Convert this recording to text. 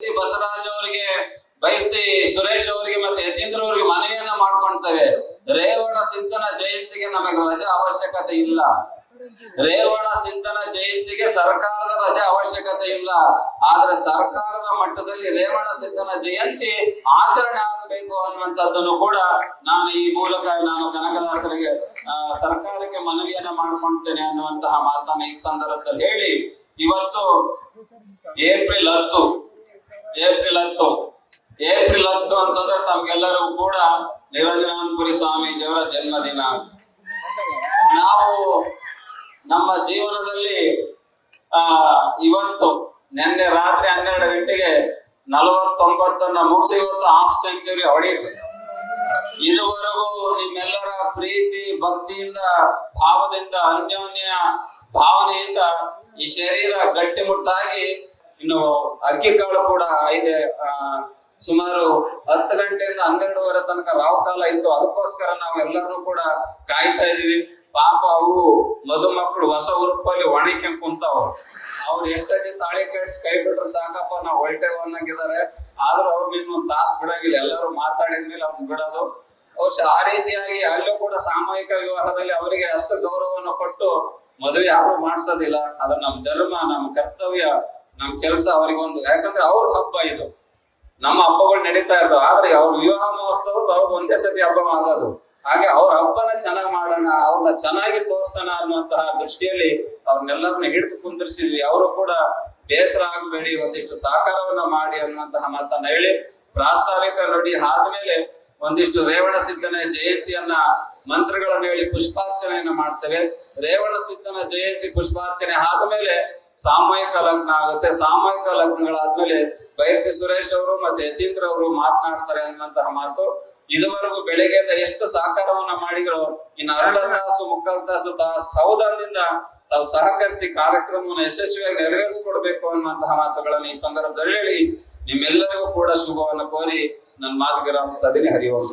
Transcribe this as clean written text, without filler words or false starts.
ಬಸವರಾಜ್ ಅವರಿಗೆ, ಬೈರ್ತಿ ಸುರೇಶ್ ಅವರಿಗೆ ಮತ್ತೆ ಯತೀಂದ್ರ ಅವರಿಗೆ ಮನವಿಯನ್ನ ಮಾಡ್ಕೊಳ್ತೇವೆ. ರೇವಣ ಸಿದ್ಧನ ಜಯಂತಿಗೆ ನಮಗೆ ರಜೆ ಅವಶ್ಯಕತೆ ಇಲ್ಲ. ರೇವಣ ಸಿದ್ಧನ ಜಯಂತಿಗೆ ಸರ್ಕಾರದ ರಜೆ ಅವಶ್ಯಕತೆ ಇಲ್ಲ. ಆದ್ರೆ ಸರ್ಕಾರದ ಮಟ್ಟದಲ್ಲಿ ರೇವಣ ಸಿದ್ಧನ ಜಯಂತಿ ಆಚರಣೆ ಆಗಬೇಕು ಅನ್ನುವಂಥದ್ದನ್ನು ಕೂಡ ನಾನು ಈ ಮೂಲಕ ಕನಕದಾಸರಿಗೆ ಸರ್ಕಾರಕ್ಕೆ ಮನವಿಯನ್ನ ಮಾಡ್ಕೊಳ್ತೇನೆ ಅನ್ನುವಂತಹ ಮಾತನ್ನ ಈ ಸಂದರ್ಭದಲ್ಲಿ ಹೇಳಿ, ಇವತ್ತು ಏಪ್ರಿಲ್ 10 ಅಂತಂದ್ರೆ ತಮ್ಗೆಲ್ಲರಿಗೂ ಕೂಡ ನಿರಂಜನಾನಂದಪುರಿ ಸ್ವಾಮೀಜಿಯವರ ಜನ್ಮದಿನ. ನಾವು ನಮ್ಮ ಜೀವನದಲ್ಲಿ ಇವತ್ತು ನಿನ್ನೆ ರಾತ್ರಿ 12 ಗಂಟೆಗೆ 49 ಮುಗಿಸಿ ಇವತ್ತು ಹಾಫ್ ಸೆಂಚುರಿ ಹೊಡೆಯಿತು. ಇದುವರೆಗೂ ನಿಮ್ಮೆಲ್ಲರ ಪ್ರೀತಿ ಭಕ್ತಿಯಿಂದ ಭಾವದಿಂದ ಅನ್ಯೋನ್ಯ ಭಾವನೆಯಿಂದ ಈ ಶರೀರ ಗಟ್ಟಿಮುಟ್ಟಾಗಿ ಇನ್ನು ಅಕ್ಕಿ ಕಾಳು ಕೂಡ ಇದೆ. ಸುಮಾರು 10 ಗಂಟೆಯಿಂದ 12:30 ತನಕ ರಾವ್ ಕಾಲ ಇತ್ತು. ಅದಕ್ಕೋಸ್ಕರ ನಾವು ಎಲ್ಲರೂ ಕೂಡ ಕಾಯ್ತಾ ಇದೀವಿ. ಪಾಪ ಅವು ಮಧುಮಕ್ಕಳು ಹೊಸ ಉರುಪಲ್ಲಿ ಒಣಕ್ಯಂಡ್ ಕುಂತಾವ. ಅವ್ರು ಎಷ್ಟೇ ತಾಳಿ ಕೆಡ್ಸಿ ಕೈ ಬಿಟ್ರೆ ಸಾಕಪ್ಪ ನಾವು ಹೊಲ್ಟೇವ್ ಅನ್ನಂಗಿದ್ದಾರೆ. ಆದ್ರೂ ಅವ್ರು ಇನ್ನೊಂದು ತಾಸು ಬಿಡಂಗಿಲ್ಲ. ಎಲ್ಲರೂ ಮಾತಾಡಿದ್ಮೇಲೆ ಅವ್ರು ಬಿಡೋದು. ಬಹುಶಃ ಆ ರೀತಿಯಾಗಿ ಅಲ್ಲೂ ಕೂಡ ಸಾಮೂಹಿಕ ವಿವಾಹದಲ್ಲಿ ಅವರಿಗೆ ಅಷ್ಟು ಗೌರವವನ್ನು ಕೊಟ್ಟು ಮದುವೆ ಯಾರು ಮಾಡ್ಸೋದಿಲ್ಲ. ಅದು ನಮ್ ಧರ್ಮ, ನಮ್ ಕರ್ತವ್ಯ, ನಮ್ ಕೆಲಸ. ಅವರಿಗೊಂದು, ಯಾಕಂದ್ರೆ ಅವ್ರ ಹಬ್ಬ ಇದು. ನಮ್ಮ ಹಬ್ಬಗಳು ನಡೀತಾ ಇರ್ತಾವ. ಆದ್ರೆ ಅವ್ರ ವಿವಾಹ ಮಹೋತ್ಸವದ ಅವ್ರು ಒಂದೇ ಸತಿ ಹಬ್ಬ ಮಾಡೋದು. ಹಾಗೆ ಅವ್ರ ಹಬ್ಬನ ಚೆನ್ನಾಗಿ ಮಾಡೋಣ, ಅವ್ರನ್ನ ಚೆನ್ನಾಗಿ ತೋರ್ಸೋಣ ಅನ್ನುವಂತಹ ದೃಷ್ಟಿಯಲ್ಲಿ ಅವ್ರನ್ನೆಲ್ಲರನ್ನ ಹಿಡಿದು ಕುಂದಿರಿಸಿದ್ವಿ. ಅವರು ಕೂಡ ಬೇಸರ ಆಗಬೇಡಿ, ಒಂದಿಷ್ಟು ಸಹಕಾರವನ್ನ ಮಾಡಿ ಅನ್ನುವಂತಹ ಮಾತನ್ನ ಹೇಳಿ, ಪ್ರಾಸ್ತಾವಿಕ ನುಡಿ ಆದ್ಮೇಲೆ ಒಂದಿಷ್ಟು ರೇವಣ ಸಿದ್ಧನ ಜಯಂತಿಯನ್ನ ಮಂತ್ರಗಳನ್ನು ಹೇಳಿ ಪುಷ್ಪಾರ್ಚನೆಯನ್ನ ಮಾಡ್ತೇವೆ. ರೇವಣ ಸಿದ್ಧನ ಜಯಂತಿ ಪುಷ್ಪಾರ್ಚನೆ ಆದ್ಮೇಲೆ ಸಾಮೂಹಿಕ ಲಗ್ನ ಆಗುತ್ತೆ. ಸಾಮೂಹಿಕ ಲಗ್ನಗಳಾದ್ಮೇಲೆ ಬೈರ್ತಿ ಸುರೇಶ್ ಅವರು ಮತ್ತೆ ಯತೀಂದ್ರ ಅವರು ಮಾತನಾಡ್ತಾರೆ ಅನ್ನುವಂತಹ ಮಾತು. ಇದುವರೆಗೂ ಬೆಳಗ್ಗೆಯಿಂದ ಎಷ್ಟು ಸಹಕಾರವನ್ನ ಮಾಡಿದ್ರು, ಇನ್ನು ಅರ್ಧ ತಾಸು ಮುಕ್ಕಾಲು ತಾಸು ಸೌಧದಿಂದ ತಾವು ಸಹಕರಿಸಿ ಕಾರ್ಯಕ್ರಮವನ್ನು ಯಶಸ್ವಿಯಾಗಿ ನೆರವೇರಿಸಿಕೊಡ್ಬೇಕು ಅನ್ನುವಂತಹ ಮಾತುಗಳನ್ನು ಈ ಸಂದರ್ಭದಲ್ಲಿ ಹೇಳಿ ನಿಮ್ಮೆಲ್ಲರಿಗೂ ಕೂಡ ಶುಭವನ್ನು ಕೋರಿ ನನ್ನ ಮಾತಿಗೆ ರಾಮಿಸ್ತಾ ಇದ್ದೀನಿ. ಹರಿ ಓಂ.